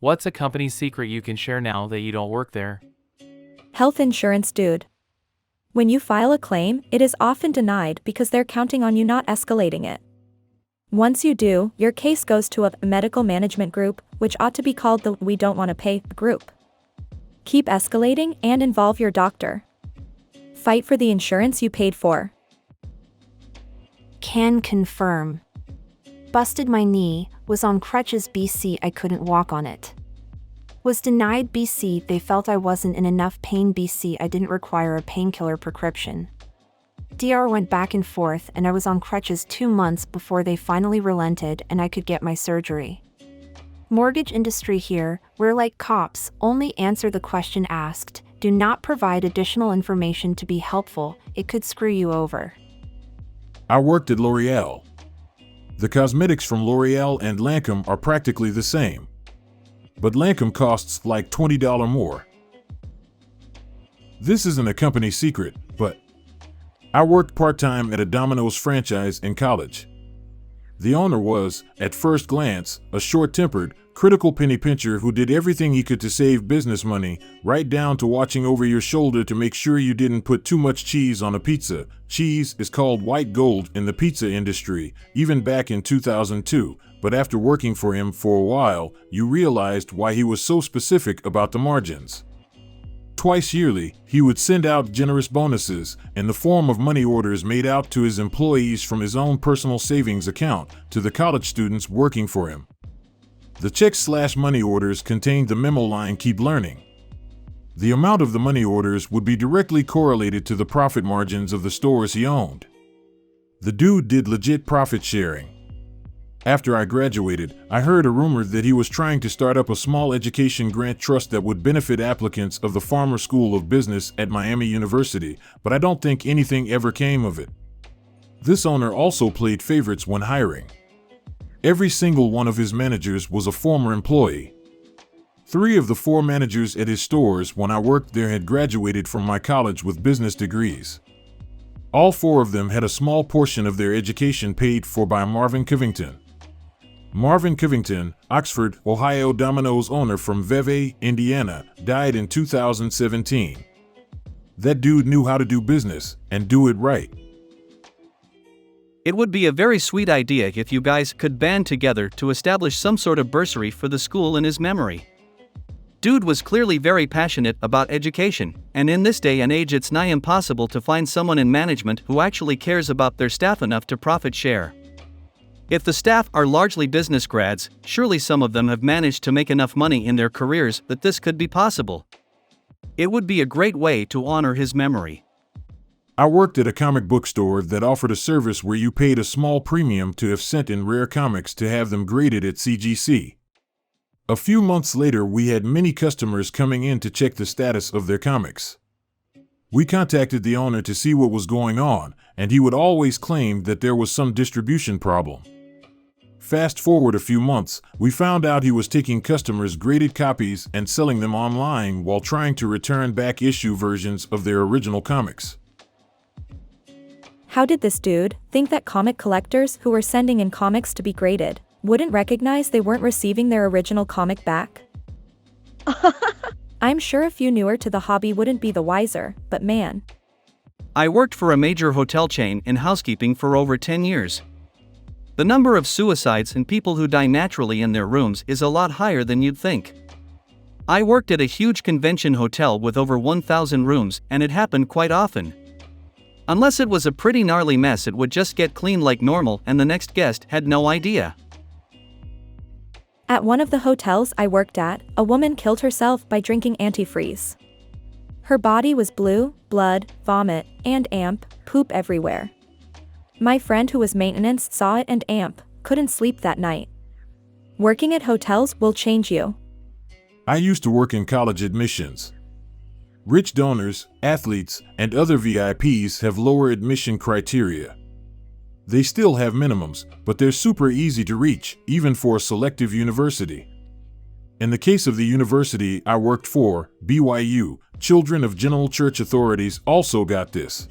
What's a company secret you can share now that you don't work there? Health insurance dude. When you file a claim, it is often denied because they're counting on you not escalating it. Once you do, your case goes to a medical management group, which ought to be called the "we don't want to pay" group. Keep escalating and involve your doctor. Fight for the insurance you paid for. Can confirm. Busted my knee, was on crutches BC, I couldn't walk on it. Was denied BC, they felt I wasn't in enough pain BC, I didn't require a painkiller prescription. DR went back and forth and I was on crutches 2 months before they finally relented and I could get my surgery. Mortgage industry here, we're like cops, only answer the question asked, do not provide additional information to be helpful, it could screw you over. I worked at L'Oreal. The cosmetics from L'Oreal and Lancome are practically the same. But Lancome costs like $20 more. This isn't a company secret, but I worked part-time at a Domino's franchise in college. The owner was, at first glance, a short-tempered, critical penny pincher who did everything he could to save business money, right down to watching over your shoulder to make sure you didn't put too much cheese on a pizza. Cheese is called white gold in the pizza industry, even back in 2002, but after working for him for a while, you realized why he was so specific about the margins. Twice yearly, he would send out generous bonuses in the form of money orders made out to his employees from his own personal savings account to the college students working for him. The checks/money orders contained the memo line, "Keep learning." The amount of the money orders would be directly correlated to the profit margins of the stores he owned. The dude did legit profit sharing. After I graduated, I heard a rumor that he was trying to start up a small education grant trust that would benefit applicants of the Farmer School of Business at Miami University, but I don't think anything ever came of it. This owner also played favorites when hiring. Every single one of his managers was a former employee. 3 of the 4 managers at his stores when I worked there had graduated from my college with business degrees. All 4 of them had a small portion of their education paid for by Marvin Covington. Marvin Covington, Oxford, Ohio Domino's owner from Vevey, Indiana, died in 2017. That dude knew how to do business and do it right. It would be a very sweet idea if you guys could band together to establish some sort of bursary for the school in his memory. Dude was clearly very passionate about education, and in this day and age it's nigh impossible to find someone in management who actually cares about their staff enough to profit share. If the staff are largely business grads, surely some of them have managed to make enough money in their careers that this could be possible. It would be a great way to honor his memory. I worked at a comic book store that offered a service where you paid a small premium to have sent in rare comics to have them graded at CGC. A few months later, we had many customers coming in to check the status of their comics. We contacted the owner to see what was going on, and he would always claim that there was some distribution problem. Fast forward a few months, we found out he was taking customers' graded copies and selling them online while trying to return back issue versions of their original comics. How did this dude think that comic collectors who were sending in comics to be graded wouldn't recognize they weren't receiving their original comic back? I'm sure if you newer to the hobby wouldn't be the wiser, but man. I worked for a major hotel chain in housekeeping for over 10 years. The number of suicides and people who die naturally in their rooms is a lot higher than you'd think. I worked at a huge convention hotel with over 1,000 rooms, and it happened quite often. Unless it was a pretty gnarly mess, it would just get cleaned like normal and the next guest had no idea. At one of the hotels I worked at, a woman killed herself by drinking antifreeze. Her body was blue, blood, vomit, and poop everywhere. My friend who was maintenance saw it and couldn't sleep that night. Working at hotels will change you. I used to work in college admissions. Rich donors, athletes, and other VIPs have lower admission criteria. They still have minimums, but they're super easy to reach, even for a selective university. In the case of the university I worked for, BYU, children of General Church authorities also got this.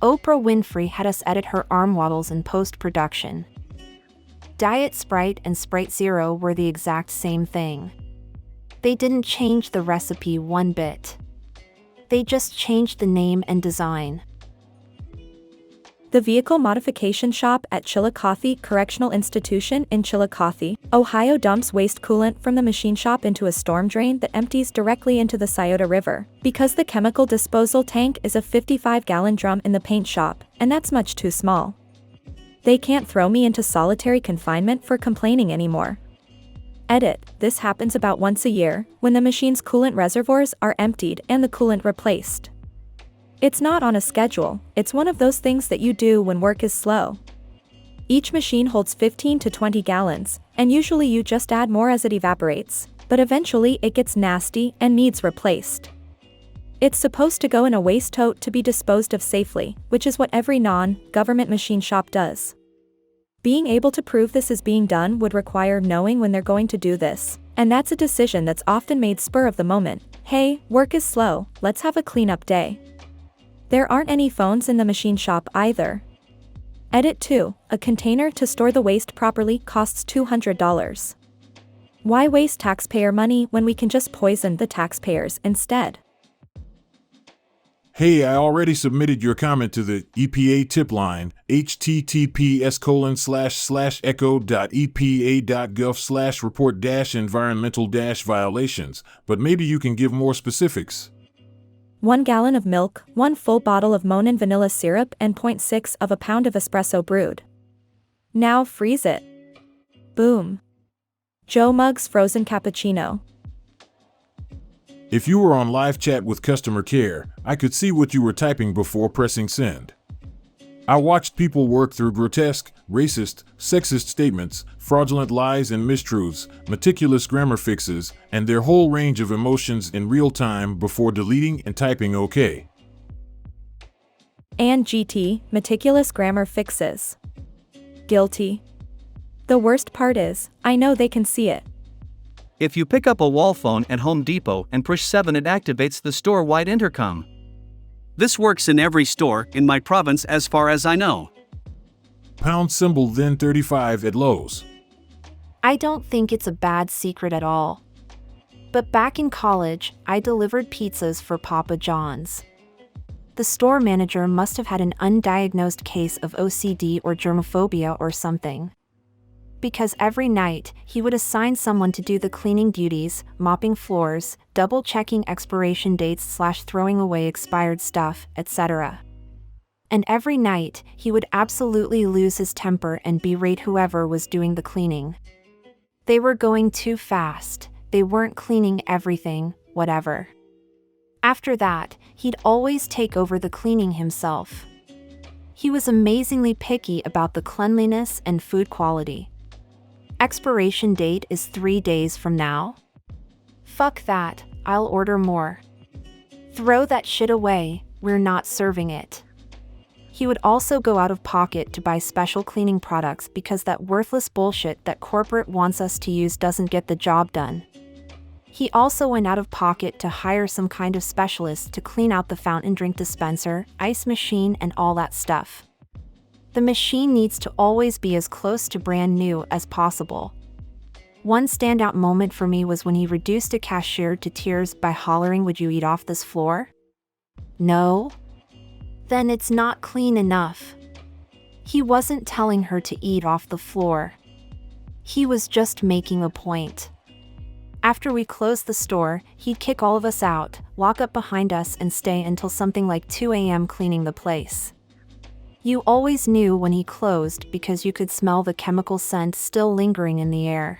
Oprah Winfrey had us edit her arm waddles in post-production. Diet Sprite and Sprite Zero were the exact same thing. They didn't change the recipe one bit. They just changed the name and design. The vehicle modification shop at Chillicothe Correctional Institution in Chillicothe, Ohio dumps waste coolant from the machine shop into a storm drain that empties directly into the Scioto River, because the chemical disposal tank is a 55-gallon drum in the paint shop, and that's much too small. They can't throw me into solitary confinement for complaining anymore. Edit, this happens about once a year, when the machine's coolant reservoirs are emptied and the coolant replaced. It's not on a schedule, it's one of those things that you do when work is slow. Each machine holds 15 to 20 gallons, and usually you just add more as it evaporates, but eventually it gets nasty and needs replaced. It's supposed to go in a waste tote to be disposed of safely, which is what every non-government machine shop does. Being able to prove this is being done would require knowing when they're going to do this, and that's a decision that's often made spur of the moment. Hey, work is slow, let's have a cleanup day. There aren't any phones in the machine shop either. Edit 2, a container to store the waste properly costs $200. Why waste taxpayer money when we can just poison the taxpayers instead? Hey, I already submitted your comment to the EPA tip line, https://echo.epa.gov/report-environmental-violations, but maybe you can give more specifics. 1 gallon of milk, 1 full bottle of Monin vanilla syrup and 0.6 of a pound of espresso brewed. Now freeze it. Boom. Joe Muggs frozen cappuccino. If you were on live chat with customer care, I could see what you were typing before pressing send. I watched people work through grotesque, racist, sexist statements, fraudulent lies and mistruths, meticulous grammar fixes, and their whole range of emotions in real time before deleting and typing OK. And GT, meticulous grammar fixes. Guilty. The worst part is, I know they can see it. If you pick up a wall phone at Home Depot and push 7, it activates the store-wide intercom. This works in every store in my province as far as I know. Pound symbol then 35 at Lowe's. I don't think it's a bad secret at all. But back in college, I delivered pizzas for Papa John's. The store manager must have had an undiagnosed case of OCD or germophobia or something. Because every night, he would assign someone to do the cleaning duties, mopping floors, double-checking expiration dates/throwing away expired stuff, etc. And every night, he would absolutely lose his temper and berate whoever was doing the cleaning. They were going too fast, they weren't cleaning everything, whatever. After that, he'd always take over the cleaning himself. He was amazingly picky about the cleanliness and food quality. Expiration date is 3 days from now? Fuck that, I'll order more. Throw that shit away, we're not serving it. He would also go out of pocket to buy special cleaning products because that worthless bullshit that corporate wants us to use doesn't get the job done. He also went out of pocket to hire some kind of specialist to clean out the fountain drink dispenser, ice machine, and all that stuff. The machine needs to always be as close to brand new as possible. One standout moment for me was when he reduced a cashier to tears by hollering, "Would you eat off this floor?" No? Then it's not clean enough. He wasn't telling her to eat off the floor. He was just making a point. After we closed the store, he'd kick all of us out, lock up behind us, and stay until something like 2 a.m. cleaning the place. You always knew when he closed because you could smell the chemical scent still lingering in the air.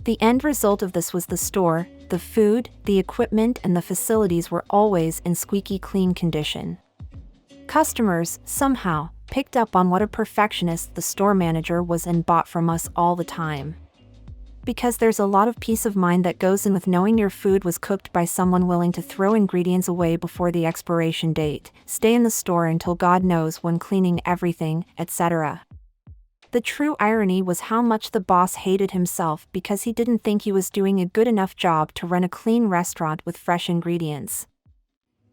The end result of this was the store, the food, the equipment, and the facilities were always in squeaky clean condition. Customers, somehow, picked up on what a perfectionist the store manager was and bought from us all the time. Because there's a lot of peace of mind that goes in with knowing your food was cooked by someone willing to throw ingredients away before the expiration date, stay in the store until God knows when cleaning everything, etc. The true irony was how much the boss hated himself because he didn't think he was doing a good enough job to run a clean restaurant with fresh ingredients.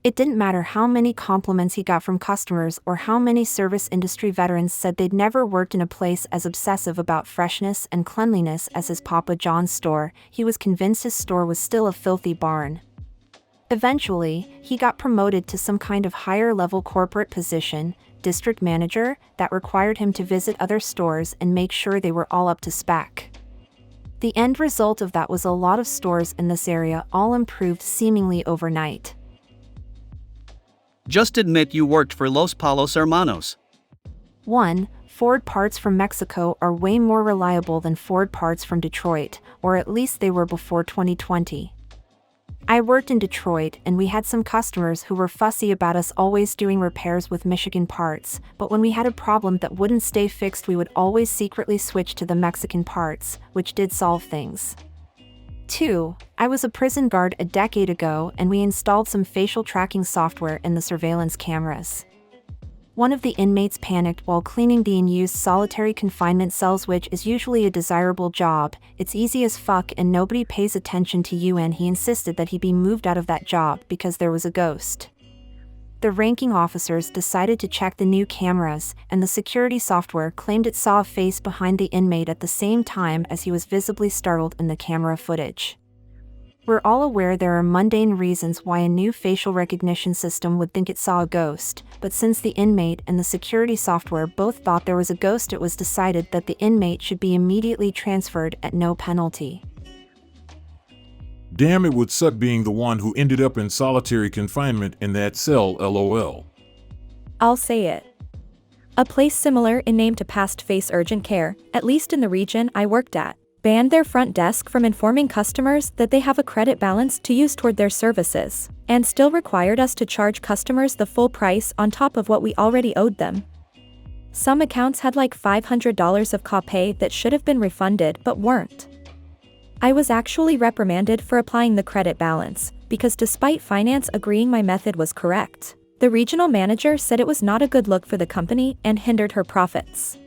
It didn't matter how many compliments he got from customers or how many service industry veterans said they'd never worked in a place as obsessive about freshness and cleanliness as his Papa John's store. He was convinced his store was still a filthy barn. Eventually, he got promoted to some kind of higher-level corporate position, district manager, that required him to visit other stores and make sure they were all up to spec. The end result of that was a lot of stores in this area all improved seemingly overnight. Just admit you worked for Los Palos Hermanos. 1. Ford parts from Mexico are way more reliable than Ford parts from Detroit, or at least they were before 2020. I worked in Detroit and we had some customers who were fussy about us always doing repairs with Michigan parts, but when we had a problem that wouldn't stay fixed we would always secretly switch to the Mexican parts, which did solve things. 2. I was a prison guard a decade ago and we installed some facial tracking software in the surveillance cameras. One of the inmates panicked while cleaning the unused solitary confinement cells, which is usually a desirable job. It's easy as fuck and nobody pays attention to you, and he insisted that he be moved out of that job because there was a ghost. The ranking officers decided to check the new cameras, and the security software claimed it saw a face behind the inmate at the same time as he was visibly startled in the camera footage. We're all aware there are mundane reasons why a new facial recognition system would think it saw a ghost, but since the inmate and the security software both thought there was a ghost, it was decided that the inmate should be immediately transferred at no penalty. Damn, it would suck being the one who ended up in solitary confinement in that cell, lol. I'll say it. A place similar in name to Past Face Urgent Care, at least in the region I worked at, banned their front desk from informing customers that they have a credit balance to use toward their services, and still required us to charge customers the full price on top of what we already owed them. Some accounts had like $500 of copay that should have been refunded but weren't. I was actually reprimanded for applying the credit balance, because despite finance agreeing my method was correct, the regional manager said it was not a good look for the company and hindered her profits.